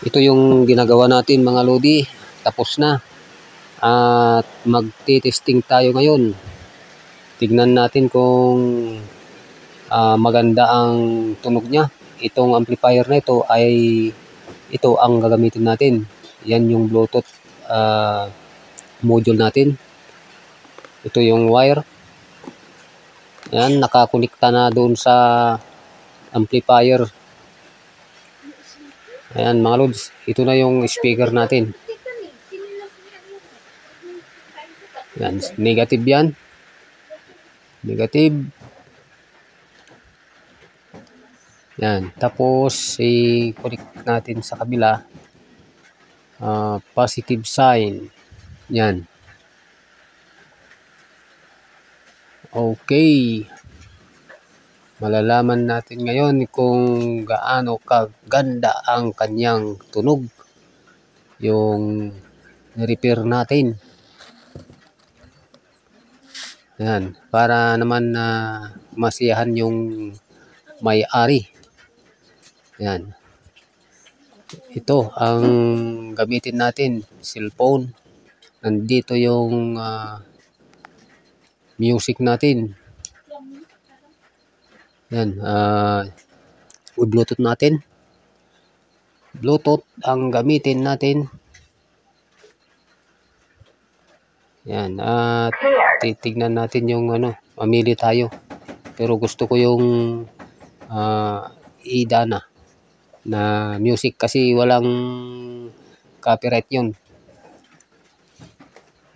Ito yung ginagawa natin mga lodi. Tapos na. At magte-testing tayo ngayon. Tignan natin kung maganda ang tunog niya. Itong amplifier na ito ay ito ang gagamitin natin. Yan yung Bluetooth module natin. Ito yung wire. Yan, nakakonekta na doon sa amplifier. Ayan mga lods, ito na yung speaker natin. Yan, negative yan. Negative. Yan, tapos i-connect natin sa kabila. Positive sign. Yan. Okay. Malalaman natin ngayon kung gaano kaganda ang kanyang tunog. Yung repair natin. Yan, para naman masiyahan yung may-ari. Yan. Ito ang gamitin natin, cellphone. Nandito yung music natin. Yan, Bluetooth natin. Bluetooth ang gamitin natin. Yan, at titignan natin yung mamili tayo. Pero gusto ko yung Idana na music kasi walang copyright yun.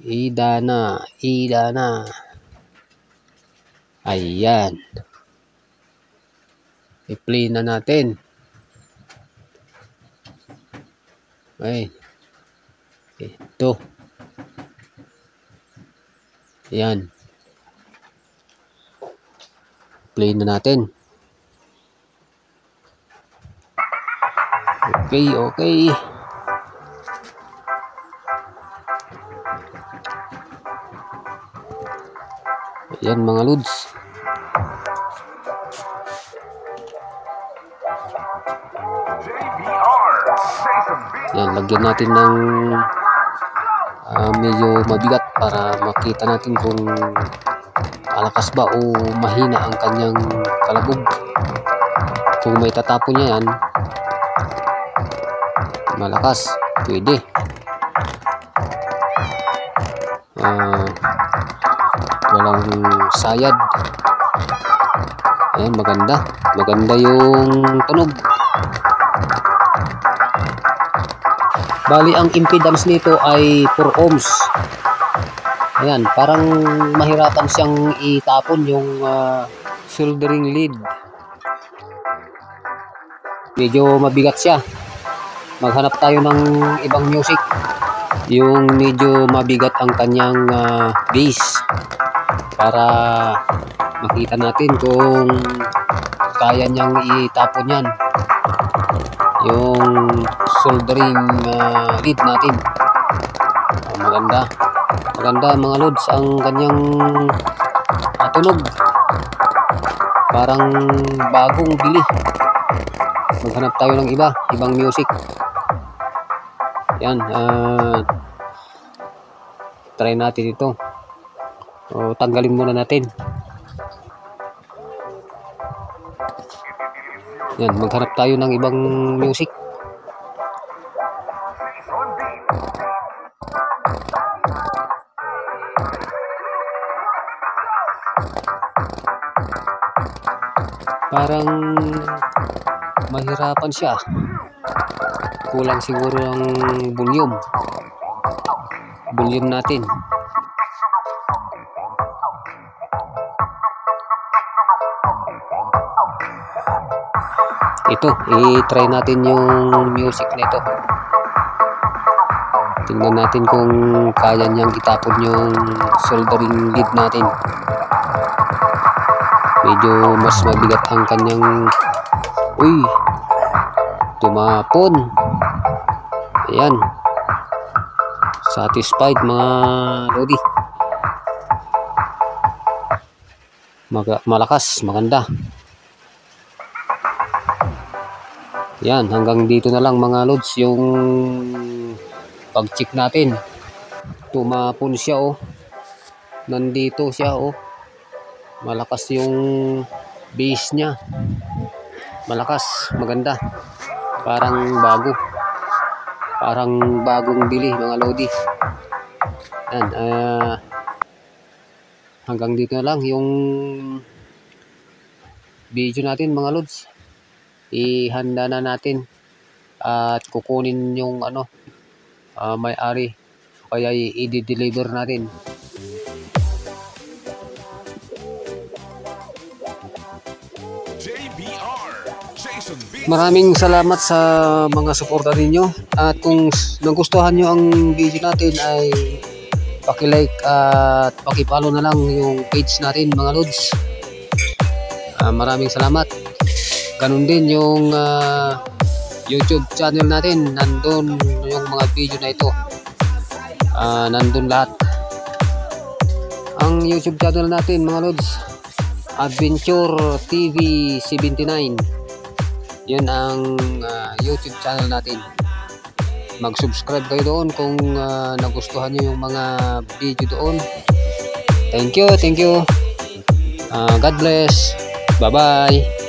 Idana. Ayan. I-play na natin. Okay. Ito. Ayan. Play na natin. Okay. Ayan mga lods. Yan, lagyan natin ng medyo mabigat para makita natin kung malakas ba o mahina ang kanyang kalabog. Kung may tatapon niya yan, malakas, pwede. Walang sayad. Ayan, maganda yung tunog. Bali ang impedance nito ay 4 ohms. Ayan, parang mahirapan siyang itapon yung soldering lead. Medyo mabigat siya. Maghanap tayo ng ibang music. Yung medyo mabigat ang kanyang bass. Para makita natin kung kaya niyang itapon yan. Yung soldering lead natin. Maganda mga lods ang kanyang tunog. Parang bagong bili. Maghanap tayo ng ibang music. Yan, try natin ito. O, tanggalin muna natin. Yan, maghanap tayo ng ibang music. Parang mahirapan siya. Kulang siguro ang volume natin. Ito, i-try natin yung music nito. Tingnan natin kung kaya niyang itapon yung soldering lead natin. Medyo mas mabigat ang kanyang tumapon. Ayan, satisfied mga lodi. Malakas, maganda. Yan, hanggang dito na lang mga lods yung pag-check natin. Tumapon siya oh. Nandito siya oh. Malakas yung base niya. Malakas, maganda. Parang bago. Parang bagong bili mga lodi. Yan, hanggang dito na lang yung video natin mga lods. Ihanda na natin at kukunin yung may-ari, kaya i-deliver natin. Maraming salamat sa mga suporta ninyo, at kung nagustuhan nyo ang video natin ay paki-like at paki-follow na lang yung page natin mga lods. Maraming salamat. Ganun din yung YouTube channel natin, nandun yung mga video na ito, nandun lahat. Ang YouTube channel natin mga lods, Adventure TV 79. Yun ang YouTube channel natin. Mag-subscribe kayo doon kung nagustuhan nyo yung mga video doon. Thank you. God bless. Bye bye.